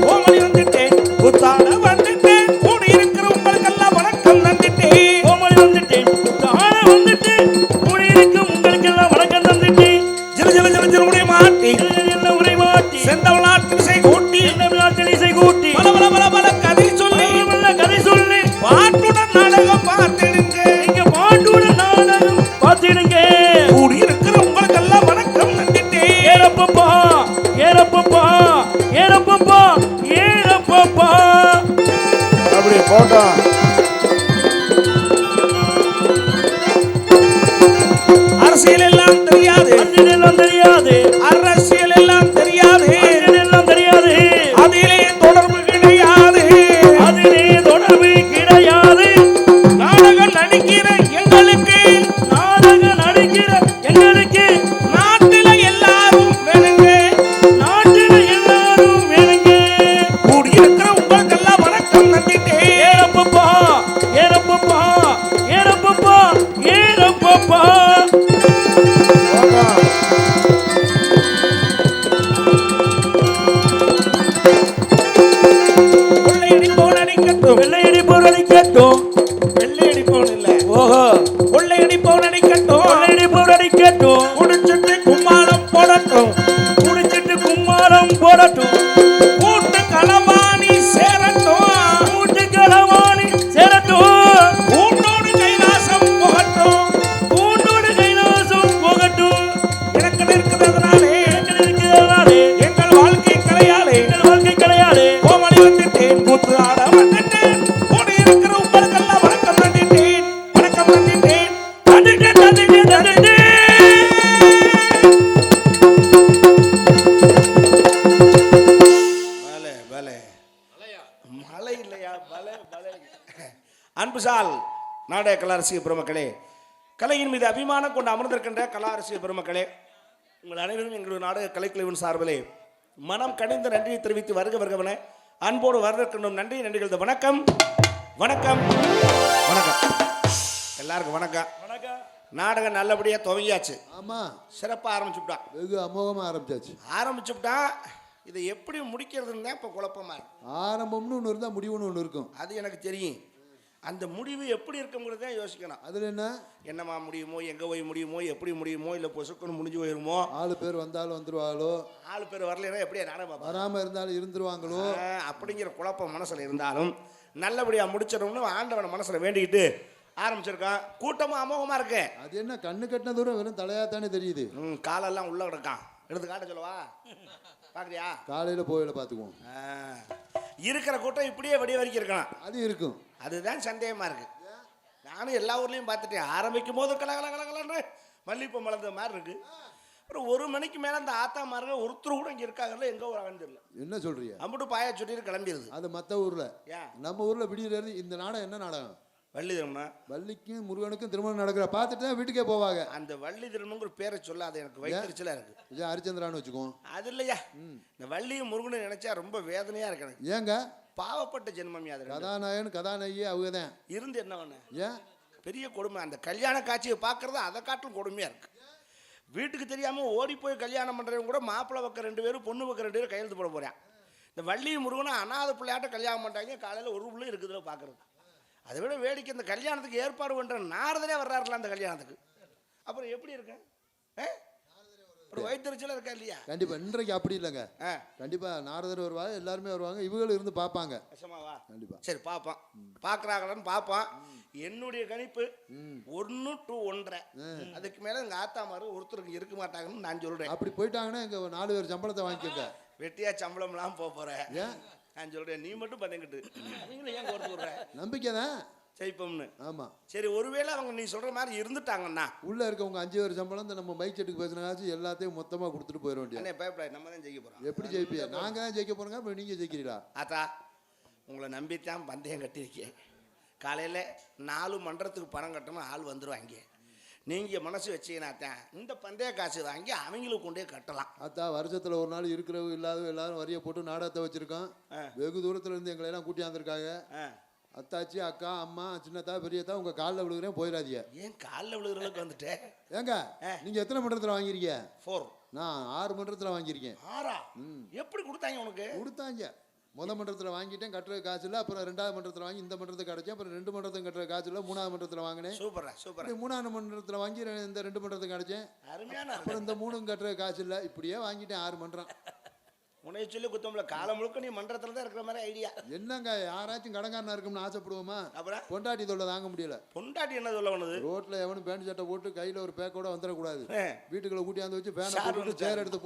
கோமளி வந்துட்டேன் புத்தாட வந்துட்டேன் கூடி இருக்கிற உங்களுக்கெல்லாம் வணக்கம் தந்துட்டேன் கோமளி வந்துட்டேன் புத்தாட வந்துட்டேன் கூடி இருக்கும் உங்களுக்கெல்லாம் வணக்கம் தந்துட்டேன் ஜில ஜில ஜில ஜில உடைய மாட்டி என்ன உரை மாட்டி செந்தவள் நாட்டு இசை கூட்டி நாட்டில் இசை கூட்டி பல பல பல பல கதை சொல்லி கதை சொல்லி பாட்டுடன் நாடகம் பார்த்திடுங்க இங்க பாட்டுடன் நாடகம் பார்த்திடுங்க கூடி இருக்கிற உங்களுக்கெல்லாம் வணக்கம் தந்துட்டேன் ஏறப்பப்பா ஏறப்பப்பா ஏறப்பப்பா ஏறப்பப்பா அப்படி போட்டோம். அரசியல் எல்லாம் தெரியாது எல்லாம் தெரியாது அரசியல் எல்லாம் தெரியாது எல்லாம் தெரியாது அதிலே தொடர்பு கிடையாது அதிலே தொடர்பு கிடையாது நாடகம் நடிக்கிற எங்களுக்கு நாடகம் நடிக்கிற எங்களுக்கு நாட்டில எல்லாரும் வேணுங்க நாட்டில் எல்லாரும் வேணுங்க கூடியிருக்கிற உங்களுக்கெல்லாம் வணக்கம் தந்துட்டேன் ஏறப்பப்பா ஏறப்பப்பா ஏறப்பப்பா ஏறப்பப்பா போட்டோம். கொள்ளையடி போன் அடிக்கட்டும் வெள்ளையடி பொருளை கேட்டோம் வெள்ளையடி போன் இல்ல ஓஹோ கொள்ளையடி போன் அடிக்கட்டும் வெள்ளையடி பொருளை கேட்டோம் குடிச்சிட்டு கும்மாளம் போடட்டும் குடிச்சிட்டு கும்மாரம் போடட்டும் கூட்டு களவாணி சேரட்டும் கூட்டு களவாணி சேரட்டும் கூட்டோடு கைலாசம் புகட்டும் கூண்டோடு கைலாசம் போகட்டும் எனக்கு இருக்கிறதுனாலே இருக்கிறதுனாலே எங்கள் வாழ்க்கை கலையாலே எங்கள் வாழ்க்கை கிடையாது கோமளி வந்துட்டேன் கூத்து ஆட வந்துட்டேன் கூடி இருக்கிற உங்களுக்கெல்லாம் வணக்கம் தந்துட்டேன் வணக்கம் தந்துட்டேன் தந்துட்டேன் தந்துட்டேன் தந்துட்டேன் பலே பலே மழை இல்லையா பலே பலே அன்புசால் நாடக கலாரசிக பெருமக்களே கலையின் மீது அபிமானம் கொண்டு அமர்ந்திருக்கின்ற கலாரசிக பெருமக்களே உங்கள் அனைவரும் எங்களுடைய நாடக கலைக்குழுவின் சார்பிலே மனம் கனிந்த நன்றியை தெரிவித்து வருக வருகவன அன்போடு வரவேற்கின்றோம் நன்றி நன்றிகள் வணக்கம் வணக்கம் வணக்கம் எல்லாருக்கும் வணக்கம் வணக்கம் நாடகம் நல்லபடியாக துவங்கியாச்சு ஆமா, சிறப்பாக ஆரம்பிச்சுட்டான் வெகு அமோகமா ஆரம்பிச்சாச்சு. ஆரம்பிச்சுட்டான் இதை எப்படி முடிக்கிறதுன்னு தான் இப்போ குழப்பமா இருக்கு ஆரம்பம்னு ஒன்று இருந்தா முடிவுன்னு ஒன்று இருக்கும். அது எனக்கு தெரியும் அந்த முடிவு எப்படி இருக்குங்கிறது தான் யோசிக்கணும் அதுல என்ன, என்னமா முடியுமோ எங்கே போய் முடியுமோ எப்படி முடியுமோ இல்லை பொசுக்குன்னு முடிஞ்சு போயிருமோ 4 பேர் வந்தாலும் வந்துருவாங்களோ, 4 பேர் வரலைன்னா எப்படியா நானும் பார்ப்பேன் வராம இருந்தாலும் இருந்துருவாங்களோ. அப்படிங்கிற குழப்பம் மனசில் இருந்தாலும் நல்லபடியாக முடிச்சிடணும்னு ஆண்டவனை மனசில் வேண்டிக்கிட்டு ஆரம்பிச்சிருக்கான். கூட்டமும் அமோகமாக இருக்கு. அது என்ன கண்ணு கட்டின தூரம் வெறும் தலையா தானே தெரியுது. காலெல்லாம் உள்ள கிடக்கான். எடுத்து காட்ட சொல்லவா? பார்க்குறியா? காலையில போயில பார்த்துக்குவோம். இருக்கிற கூட்டம் இப்படியே வெடி வரைக்கும் இருக்கலாம். அது இருக்கும். அதுதான் சந்தேகமாக இருக்கு. நானும் எல்லா ஊர்லேயும் பார்த்துட்டேன். ஆரம்பிக்கும் போது கலகலன்னு மல்லிப்பூ மலர்ந்த மாதிரி இருக்கு. அப்புறம் 1 மணிக்கு மேலே அந்த ஆத்தா மாருங்க ஒருத்தர் கூட இங்கே இருக்காங்கல்ல, எங்கே வராங்கன்னு தெரியல. என்ன சொல்றீங்க? அம்புட்டு பாயா சுட்டிட்டு கிளம்பிடுது. அது மற்ற ஊர்ல. ஏன் நம்ம ஊர்ல விடியிறது இந்த நாடகம் என்ன நாடகம்? வள்ளி திருமணா? வள்ளிக்கும் முருகனுக்கும் திருமணம் நடக்கிற பார்த்துட்டு தான் வீட்டுக்கே போவாங்க. அந்த வள்ளி திருமணங்கிற பேரை சொல்ல அது எனக்கு வயிற்றுச்சலா இருக்கு. விஜய் ஹரிச்சந்திரான்னு வச்சுக்கோம். அது இல்லையா, இந்த வள்ளியும் முருகனை நினைச்சா ரொம்ப வேதனையா இருக்கு எனக்கு. ஏங்க? பாவப்பட்ட ஜென்மம் அது. கதாநாயகன் கதாநாயகி அவங்க தான் இருந்து என்ன பண்ண ஏன் பெரிய கொடுமை. அந்த கல்யாண காட்சியை பார்க்கறது அதை காட்டிலும் கொடுமையா இருக்கு. வீட்டுக்கு தெரியாம ஓடி போய் கல்யாணம் பண்றவங்க கூட மாப்பிள்ளை பக்கம் 2 பேரும் பொண்ணு பக்கம் 2 பேரும் கையெழுத்து போட போறேன். இந்த வள்ளியும் முருகனும் அனாதை பிள்ளையாட்ட கல்யாணம் பண்றாங்க. காலையில் ஒரு பிள்ளை இருக்குதுல பாக்குறது. அதை விட வேடிக்கை இந்த கல்யாணத்துக்கு ஏற்பாடு பண்ற நாரதனே வர்றாருல அந்த கல்யாணத்துக்கு. அப்புறம் எப்படி இருக்கு? ஒரு வயிற்றுச்சல இருக்கா இல்லையா? கண்டிப்பா இன்றைக்கு அப்படி இல்லைங்க. கண்டிப்பா நாரதர் வருவாங்க, எல்லாருமே வருவாங்க, இவங்களும் இருந்து பார்ப்பாங்க. கண்டிப்பா. சரி பார்ப்பான், பார்க்குறாங்களான்னு பார்ப்பான். என்னுடைய கணிப்பு 1 to 1.5. அதுக்கு மேலே எங்கள் ஆத்தாமாரு ஒருத்தருக்கு இருக்க மாட்டாங்கன்னு நான் சொல்கிறேன். அப்படி போயிட்டாங்கன்னா எங்க 4 பேர் சம்பளத்தை வாங்கிக்கோங்க. வெட்டியா சம்பளம்லாம் போக போகிறேன். நான் சொல்கிறேன், நீ மட்டும் பதங்கிட்டு நீங்களும் ஏன் கோர்த்து விடுற? நம்பிக்கை தான் ஜெயிப்போம்னு. ஆமா. சரி, ஒருவேளை அவங்க நீ சொல்ற மாதிரி இருந்துட்டாங்கன்னா உள்ள இருக்கவங்க 5 பேர் சம்பளம் இந்த நம்ம மைக் செட்டுக்கு பேசினாச்சும் எல்லாத்தையும் மொத்தமா கொடுத்துட்டு போயிட வேண்டியது. பயப்படாது, நம்ம தான் ஜெயிக்க போறோம். எப்படி ஜெயிப்பீங்க? நாங்க தான் ஜெயிக்க போறோங்க, அப்ப நீங்க ஜெயிக்கிறீங்களா? ஆத்தா, உங்களை நம்பித்தான் பந்தயம் கட்டியிருக்கேன். காலையில் 4 மன்றத்துக்கு பணம் கட்டணும், ஆள் வந்துடுவாங்க. நீங்கள் மனசு வச்சீங்கன்னாத்தான் இந்த பந்தய காசு வாங்கி அவங்களுக்கு கொண்டே கட்டலாம். அத்தா வருஷத்தில் ஒரு நாள் இருக்கிறவங்க இல்லாத எல்லாரும் வரியை போட்டு நாடகத்தை வச்சுருக்கோம். வெகு தூரத்தில் இருந்து எங்களை எல்லாம் கூட்டியாந்துருக்காங்க. அத்தாச்சி, அக்கா, அம்மா, சின்னத்தா, பெரியத்தா, உங்கள் காலில் விழுகிறேன், போயிடாதீங்க. ஏன் காலில் விழுகிறவங்களுக்கு வந்துட்டேன்? ஏங்க நீங்கள் எத்தனை மன்றத்தில் வாங்கிருக்கீங்க? 4. நான் 6 மன்றத்தில் வாங்கியிருக்கேன். 6ஆ? எப்படி கொடுத்தாங்க உனக்கு? கொடுத்தாங்க. முதல் மன்றத்தில் வாங்கிட்டேன், கட்டுற காசு இல்லை. அப்புறம் 2வது மன்றத்தில் வாங்கி இந்த மன்றத்துக்கு கிடைச்சேன். அப்புறம் 2 மன்றத்துக்கு கட்டுற காசு இல்லை, 3வது மன்றத்தில் வாங்கினேன். சூப்பரா சூப்பரா. 3வது மன்றத்தில் வாங்கி இந்த 2 மன்றத்துக்கு கிடைச்சேன். அருமையான. அப்புறம் இந்த 3ம் கட்டுற காசு இல்லை. இப்படியே வாங்கிட்டேன் 6 மன்றம். உன்னை சொல்லி குத்தம்ல, காலம் முழுக்க நீ மன்றத்துல தான் இருக்கிற மாதிரி ஐடியா. என்னங்க, யாராச்சும் கடங்காரனா இருக்கும்னு ஆசைப்படுவோமா? அப்புறம் பொண்டாட்டி தொல்லை தாங்க முடியல. பொண்டாட்டி என்ன சொல்ல வந்தது? ரோட்ல எவனும் பேண்ட் சட்டை போட்டு கையில ஒரு பேக்கோட வந்துடக்கூடாது. வீட்டுக்குள்ள கூட்டியாந்து வச்சு ஃபேனை போட்டு சேர் எடுத்து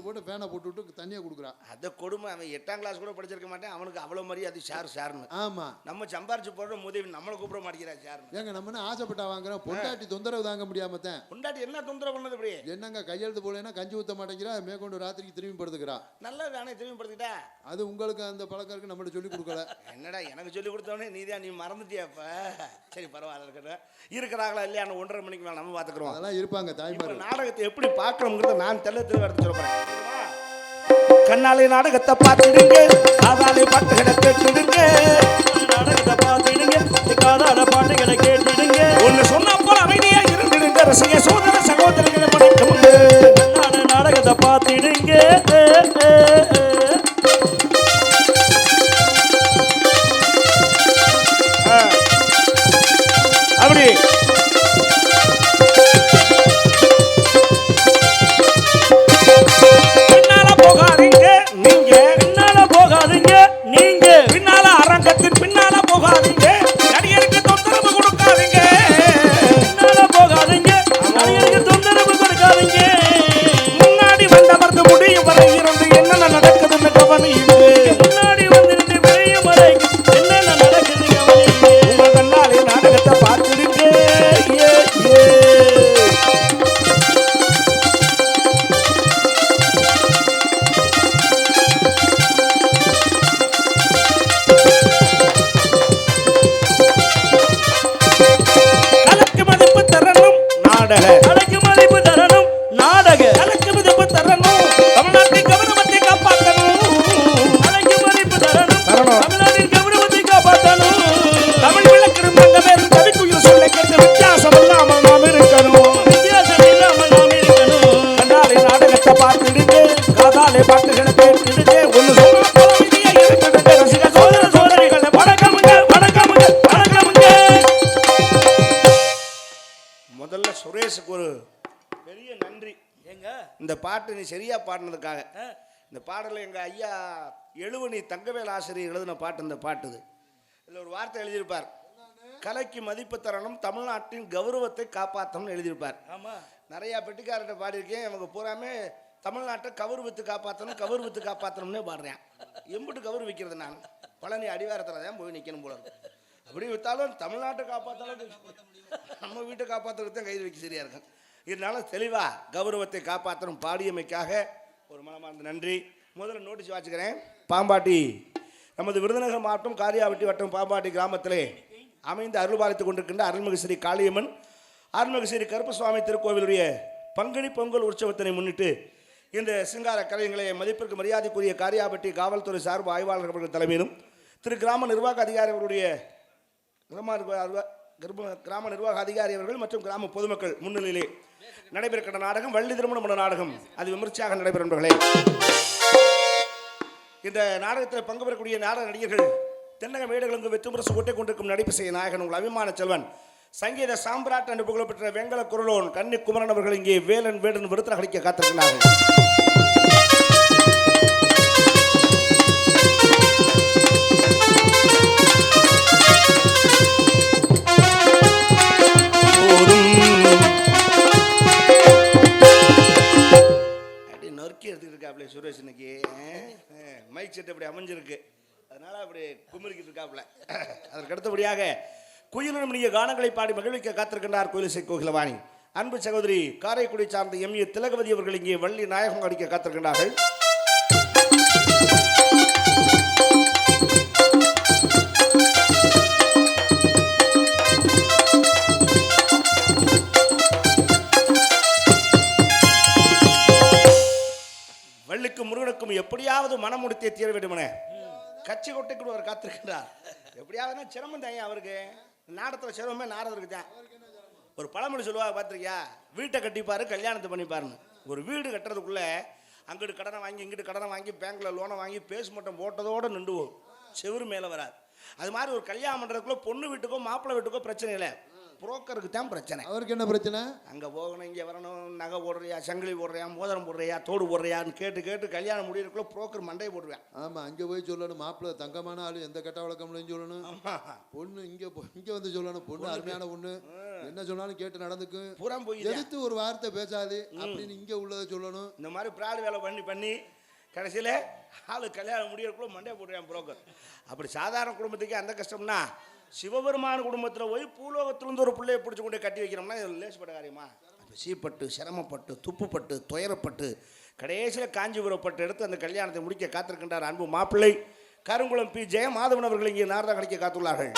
போட்டு ஃபேனை போட்டு தண்ணியை கொடுக்குறான். அத கொடுமை. அவன் 8ஆம் கிளாஸ் கூட படிச்சிருக்க மாட்டேன், அவனுக்கு அவ்வளவு மரியாதை ஷார்னு. ஆமா, நம்ம சம்பாரிச்சு போடுற உதவி நம்மளை கூப்பிட மாட்டேங்கிறா ஷார்னு. ஏங்க நம்ம ஆசைப்பட்டா வாங்குறோம், பொண்டாட்டி தொந்தரவு தாங்க முடியாம தான். பொண்டாட்டி என்ன தொந்தரவு பண்ணது? இப்படி என்னங்க, கையெழுத்து போலேன்னா கஞ்சி ஊத்த மாட்டேங்கிறா, மேற்கொண்டு ராத்திரிக்கு திரும்பி படுத்துக்கிறா. நல்ல தானே திரும்பி படுத்துக்கிட்டா? அது உங்களுக்கு அந்த பழக்கம் இருக்கு, நம்மள சொல்லி கொடுக்கல. என்னடா எனக்கு சொல்லி கொடுத்தவனே நீ மறந்துட்டியாப்ப? சரி பரவாயில்ல, இருக்கட்டும். இருக்கிறாங்களா இல்லையா 1:30 மணிக்கு மேலே நம்ம பார்த்துக்கிறோம். அதெல்லாம் இருப்பாங்க தாய்மார். நாடகத்தை எப்படி பார்க்கணுங்கிறத நான் தெளிவா எடுத்து சொல்றேன். கண்ணாலே நாடகத்தை பார்த்துடுங்க, காதாலே பாட்டுகளை கேட்டுடுங்க. நாடகத்தை பார்த்துடுங்க, காதால பாட்டுகளை கேட்டுடுங்க. ஒன்னு சொன்ன போல அமைதியா இருந்துடுங்க. ரசிக சோதர சகோதரர்களை வணக்கமுங்க. நாடகத்தை பார்த்துடுங்க. அப்படி பின்னால போகாதீங்க நீங்க, பின்னால போகாதீங்க நீங்க, பின்னால அரங்கத்தின் பின்னால போகாதீங்க. நடிகருக்கு தொந்தரவு கொடுக்காதீங்க. பின்னால போகாதீங்க, நடிகருக்கு தொந்தரவு கொடுக்காதீங்க. முன்னாடி வந்தவர்ந்து முடியும் வரை இருந்து என்னென்ன நடக்குதுன்னு கவனியுங்க. முன்னாடி வந்துட்டு வெளியும் வரைக்கும் என்னென்ன நடக்குது கவனிங்க. உங்க கண்ணாலே நாடகத்தை பார்த்துடுங்க. கலக்கு மதிப்பு தரணும் நாடக, கலைக்கு மதிப்பு தரணும் நாடக, கலக்கு மதிப்பு தரணும் தமிழ்நாட்டின் கௌரவத்தை காப்பாற்றணும். கலைக்கு மதிப்பு தரணும் தரணும். தமிழ்நாட்டின் கௌரவத்தை காப்பாற்றணும். தமிழ் விளக்கிடும் நாங்க பேரும் கவிக்குயில் சொல்ல கேட்டு வித்தியாசம் இல்லாமல் நாம் இருக்கணும். வித்தியாசம் இல்லாமல் நாம் இருக்கணும். கண்ணாலே நாடகத்தை பார்த்துடுங்க, காதாலே பாட்டுகளை கேட்டுடுங்க. ஒன்னு சொன்னா போல அமைதியா இருந்துடுங்க. ரசிக சோதர சோதரிகளை வணக்கமுங்க, வணக்கமுங்க, வணக்கமுங்க. முதல்ல சுரேஷுக்கு ஒரு பெரிய நன்றி. எங்க இந்த பாட்டு நீ சரியா பாடினதுக்காக. இந்த பாடல எங்க ஐயா எழுவனி தங்கவேல் ஆசிரியர் எழுதின பாட்டு. இந்த பாட்டு இதில் ஒரு வார்த்தை எழுதியிருப்பார், கலைக்கு மதிப்பு தரணும் தமிழ்நாட்டின் கௌரவத்தை காப்பாற்றணும்னு எழுதியிருப்பார். ஆமா, நிறையா பெட்டிக்காரர்கிட்ட பாடியிருக்கேன். அவங்க பூராமே தமிழ்நாட்டை கௌரவித்து காப்பாற்றணும் கௌரவித்து காப்பாற்றணும்னே பாடுறேன். எம்பிட்டு கௌரவிக்கிறது நான்? பழனி அடிவாரத்தில் தான் போய் நிற்கணும் போல இருக்கு. அப்படி வித்தாலும் தமிழ்நாட்டை காப்பாற்றாலும் நம்ம வீட்டை காப்பாற்றுறதுக்கு தான் கைது வைக்க சரியா இருக்கும். இதனால தெளிவா கௌரவத்தை காப்பாற்றணும் பாடியமைக்காக ஒரு மனமார்ந்த நன்றி. முதல்ல நோட்டீஸ் வாச்சுக்கிறேன். பாம்பாட்டி நமது விருதுநகர் மாவட்டம் காரியாவட்டி வட்டம் பாம்பாட்டி கிராமத்திலே அமைந்து அருள்பாலித்துக் கொண்டிருக்கின்ற அருள்மிகு ஸ்ரீ காளியம்மன் அருள்மிகு ஸ்ரீ கருப்பசுவாமி திருக்கோவிலுடைய பங்குனி பொங்கல் உற்சவத்தினை முன்னிட்டு இந்த சிங்கார கலைஞர்களை மதிப்பிற்கு மரியாதைக்குரிய காரியாபட்டி காவல்துறை சார்பு ஆய்வாளர் அவர்கள் தலைமையிலும் திரு கிராம நிர்வாக அதிகாரி அவருடைய கிராம நிர்வாக அதிகாரி அவர்கள் மற்றும் கிராம பொதுமக்கள் முன்னிலையிலே நடைபெறுகின்ற நாடகம் வள்ளி திருமண மன நாடகம். அது விமர்சையாக நடைபெறும் நண்பர்களே. இந்த நாடகத்தில் பங்கு பெறக்கூடிய நாடக நடிகர்கள் தென்னக மேடைகளுக்கு வெற்றி முரசு கொட்டை கொண்டிருக்கும் நடிப்பிசை நாயகன் உங்கள் அபிமான செல்வன் சங்கீத சாம்ராட் என்று புகழப்பெற்ற வெங்கல குரலோன் கன்னி குமரன் அவர்கள் இங்கே வேலன் வேடன் விருத்தன கழிக்க காத்திருக்கிறார்கள். நொறுக்கி எடுத்துக்கிட்டு இருக்காப்ல சுரேஷ் இன்னைக்கு. மைக் செட் அப்படி அமைஞ்சிருக்கு, அதனால அப்படி குமிரிக்கிட்டு இருக்காப்ல. அதற்கு அடுத்தபடியாக குயிலும் நீங்க கானங்களை பாடி மகிழ்விக்க காத்திருக்கின்றார் கோயிலிசை கோகிலவாணி அன்பு சகோதரி காரைக்குடி சார்ந்த எம் ஏ திலகவதி அவர்கள் இங்கே வள்ளி நாயகம் அடிக்க காத்திருக்கின்றார்கள். வள்ளிக்கும் முருகனுக்கும் எப்படியாவது மனம் முடித்தே தீர வேண்டுமென கட்சி கொட்டை கூட அவர் காத்திருக்கின்றார். எப்படியாவதுனா சிரமம் தான் அவருக்கு. நாடத்தில் சிரமமே நாரதருக்கு தான். ஒரு பழமொழி சொல்லுவாங்க பார்த்துருக்கியா, வீட்டை கட்டிப்பாரு கல்யாணத்தை பண்ணிப்பாருன்னு. ஒரு வீடு கட்டுறதுக்குள்ள அங்கிட்டு கடனை வாங்கி இங்கிட்டு கடனை வாங்கி பேங்க்ல லோனை வாங்கி பேஸ் மட்டும் போட்டதோடு நின்று போகும், செவுரு மேலே வராது. அது மாதிரி ஒரு கல்யாணம் பண்ணுறதுக்குள்ள பொண்ணு வீட்டுக்கோ மாப்பிள்ளை வீட்டுக்கோ பிரச்சனை இல்லை, புரோக்கருக்கு தான் பிரச்சனை. அவருக்கு என்ன பிரச்சனை? அங்கே போகணும், இங்கே வரணும், நகை போடுறியா, சங்கிலி போடுறியா, மோதிரம் போடுறியா, தோடு போடுறியான்னு கேட்டு கேட்டு கல்யாணம் முடியறதுக்குள்ள புரோக்கர் மண்டையை போடுவேன். ஆமாம், அங்கே போய் சொல்லணும் மாப்பிள்ளை தங்கமான ஆள், எந்த கெட்ட வழக்கம்னு சொல்லணும். பொண்ணு இங்கே வந்து சொல்லணும் பொண்ணு அருமையான பொண்ணு, என்ன சொன்னாலும் கேட்டு நடந்துக்கும், புறம் போய் எதிர்த்து ஒரு வார்த்தை பேசாது அப்படின்னு இங்கே உள்ளதை சொல்லணும். இந்த மாதிரி பிராடு வேலை பண்ணி கடைசியில் ஆளு கல்யாணம் முடியறதுக்குள்ள மண்டையை போடுறான் புரோக்கர். அப்படி சாதாரண குடும்பத்துக்கே அந்த கஷ்டம்னா சிவபெருமான குடும்பத்தில் போய் பூலோகத்திலிருந்து ஒரு பிள்ளையை பிடிச்சி கொண்டே கட்டி வைக்கிறோம்னா இது லேசுப்பட்ட காரியமா? சீப்பட்டு சிரமப்பட்டு துப்புப்பட்டு துயரப்பட்டு கடைசியில் காஞ்சிபுரப்பட்டு எடுத்து அந்த கல்யாணத்தை முடிக்க காத்திருக்கின்றார் அன்பு மாப்பிள்ளை கருங்குளம் பி ஜெயமாதவன் அவர்கள் இங்கே நாரதா கிடைக்க காத்துள்ளார்கள்.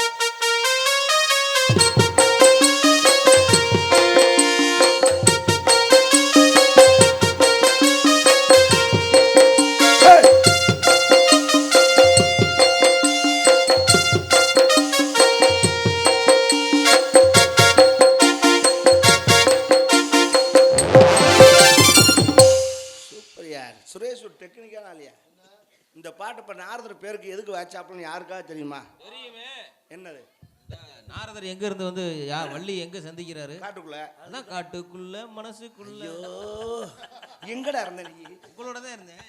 சுரேஷ் ஒரு டெக்னிக்கான ஆளியா. இந்த பாட்டு இப்போ நாரதர் பேருக்கு எதுக்கு வாட்சாப்னு யாருக்காவது தெரியுமா? தெரியுமே. என்னது? நாரதர் எங்க இருந்து வந்து வள்ளி எங்க சந்திக்கிறாரு? காட்டுக்குள்ள. அதான் காட்டுக்குள்ள மனசுக்குள்ள. எங்கடா இருந்த நீ? உங்களோட தான் இருந்தேன்.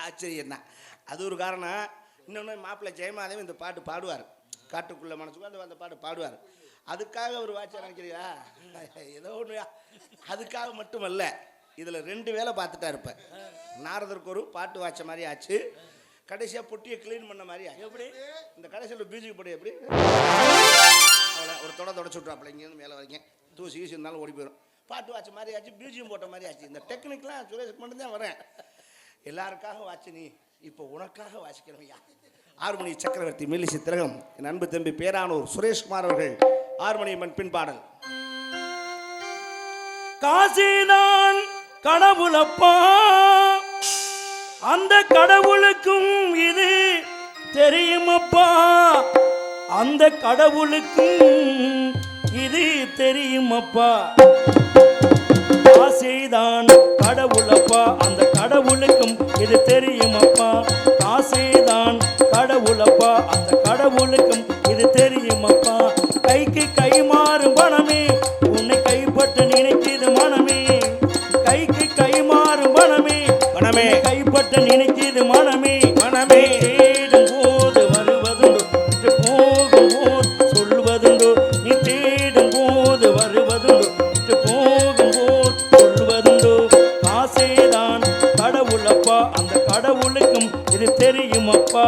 ஆச்சரியம் தான், அது ஒரு காரணம். இன்னொன்று மாப்பிள்ளை ஜெயமாதவன் இந்த பாட்டு பாடுவார், காட்டுக்குள்ள மனசுக்குள்ள அந்த பாட்டு பாடுவார். அதுக்காக ஒரு வாட்சா நினைக்கிறீங்களா? ஏதோ ஒன்று. அதுக்காக மட்டுமல்ல, இதில் 2 வேலை பார்த்துட்டா இருப்பேன். நாரதருக்கு ஒரு பாட்டு வாய்ச்ச மாதிரி ஆச்சு, கடைசியாக பொட்டியை க்ளீன் பண்ண மாதிரி ஆச்சு. எப்படி இந்த கடைசியில் பியூஜிக்கு போட்டு எப்படி அவ்வளோ ஒரு தொடச்சு விட்றாப்புல இங்கேருந்து மேலே வரைக்கும் தூசி ஈசி இருந்தாலும் ஓடி போயிடும். பாட்டு வாய்ச்ச மாதிரி ஆச்சு, பியூஜியம் போட்ட மாதிரி ஆச்சு. இந்த டெக்னிக்லாம் சுரேஷுக்கு மட்டும்தான் வரேன். எல்லாருக்காக வாட்சி நீ இப்போ உனக்காக வாசிக்கிறவையா. 6 மணி சக்கரவர்த்தி மில்லிசி திலகம் என் அன்பு தம்பி பேரானூர் சுரேஷ்குமார் அவர்கள் 6 மணி மண் பின் பாடல். காசிதான் கடவுளப்பா, அந்த கடவுளுக்கும் இது தெரியுமப்பா, அந்த கடவுளுக்கும் இது தெரியுமப்பா. காசிதான் கடவுளப்பா, அந்த கடவுளுக்கும் இது தெரியுமப்பா. காசிதான் கடவுளப்பா, அந்த கடவுளுக்கும் இது தெரியுமப்பா. கைக்கு கை மாறும் பணமே, உன்னை கைப்பற்ற நினைக்கிது மனமே. கைக்கு கை மாறும் பணமே, மனமே கைப்பற்ற நினைக்கிது மனமே. மனமே தேடும் போது வருவதுண்டு, போகும் போது சொல்வதுண்டு. நீ தேடும் போது வருவதுண்டு, போகும் போது சொல்வதுண்டு. காசேதான் கடவுளப்பா, அந்த கடவுளுக்கும் இது தெரியுமப்பா.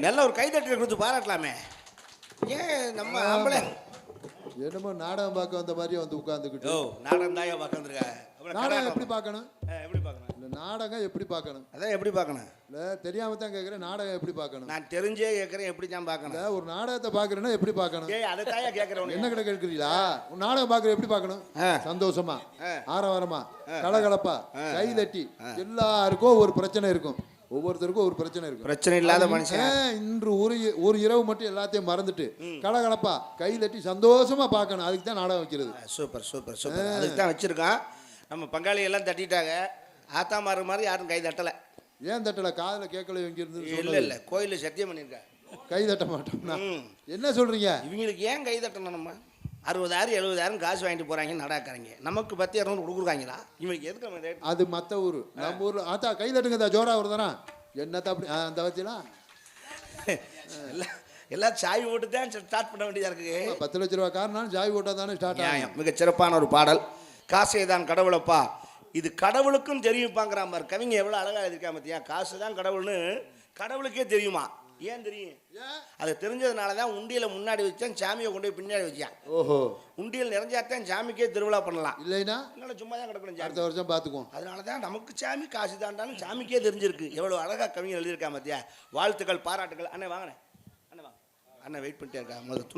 நல்ல ஒரு கைதட்டி கொடுத்து பாராட்டலாமே. ஏன் நம்ம ஆம்பளை என்னமோ நாடகம் பார்க்க வந்த மாதிரியே வந்து உட்கார்ந்துக்கிட்டு. நாடகம் தாயா பார்க்கறதுக்கா? நாடகம் எப்படி பார்க்கணும்? எப்படி பார்க்கணும்? இல்ல நாடகம் எப்படி பார்க்கணும்? அதான் எப்படி பார்க்கணும்? இல்ல தெரியாம தான் கேக்குறேன், நாடகம் எப்படி பார்க்கணும்? நான் தெரிஞ்சே கேக்குறேன், எப்படி தான் பார்க்கணும்? ஒரு நாடகத்தை பார்க்கறேன்னா எப்படி பார்க்கணும்? ஏய் அத தாயா கேக்குறேன். என்ன கிட்ட கேக்குறீங்களா? ஒரு நாடகம் பார்க்கற எப்படி பார்க்கணும்? சந்தோஷமா, ஆரவாரமா, கலகலப்பா, கைதட்டி. எல்லாருக்கும் ஒரு பிரச்சனை இருக்கும். ஒவ்வொருத்தருக்கும் ஒரு பிரச்சனை இருக்கு. பிரச்சனை இல்லாத மனுஷன். இன்று ஒரு இரவு மட்டும் எல்லாத்தையும் மறந்துட்டு கலகலப்பா கை தட்டி சந்தோஷமா பார்க்கணும். அதுக்கு தான் நாடகம் வைக்கிறது. Super super super. அதுக்கு தான் வச்சிருக்கான். நம்ம பங்காளி எல்லாம் தட்டிட்டாங்க. ஆத்தா மாறு மாதிரி யாரும் கை தட்டலை. ஏன் தட்டலை? காதில் கேட்கல இங்கே இருந்து. இல்லை இல்லை, கோயிலில் சத்தியம் பண்ணியிருக்கேன் கை தட்ட மாட்டோம்னா. என்ன சொல்றீங்க? இவங்களுக்கு ஏன் கை தட்டணும்? நம்ம 60,000 70,000 காசு வாங்கிட்டு போறாங்க நடக்கிறாங்க. நமக்கு 10 200 கொடுக்குறாங்களா? இவங்களுக்கு எதுக்கு நம்ம ரேட்? அது மற்ற ஊர். நம்ம ஊர்ல ஆத்தா கை தட்டுங்கதா ஜோரா வருதானா என்னத்த அப்படி அந்த வச்சுலாம் எல்லாம் சாய் ஓட்டு தான் ஸ்டார்ட் பண்ண வேண்டியதா இருக்கு. 10 லட்ச ரூபா காரணம் ஜாய் ஓட்டா தானே ஸ்டார்ட் ஆகும். மிக சிறப்பான ஒரு பாடல். காசே தான் கடவுளப்பா, இது கடவுளுக்கும் தெரியும்பாங்கிற மாதிரி கவிங்க எவ்வளோ அழகாக எழுதியிருக்கா பார்த்தியா? காசு தான் கடவுள்னு கடவுளுக்கே தெரியுமா? ஏன் தெரியும்? அது தெரிஞ்சதுனால தான் உண்டியலை முன்னாடி வச்சேன், சாமியை கொண்டு போய் பின்னாடி வச்சேன். ஓஹோ, உண்டியல் நிறைஞ்சாத்தான் சாமிக்கே திருவிழா பண்ணலாம். இல்லைன்னா சும்மா தான் கிடக்கணும். அடுத்த வருஷம் பார்த்துக்குவோம். அதனால தான் நமக்கு சாமி காசு தாண்டாலும் சாமிக்கே தெரிஞ்சிருக்கு. எவ்வளோ அழகாக கவிஞர் எழுதியிருக்கா பார்த்தியா? வாழ்த்துக்கள், பாராட்டுகள். அண்ணே வாங்கினேன். அண்ணே வாங்க. அண்ணன் வெயிட் பண்ணிட்டே இருக்கா. முதல்ல துண்டை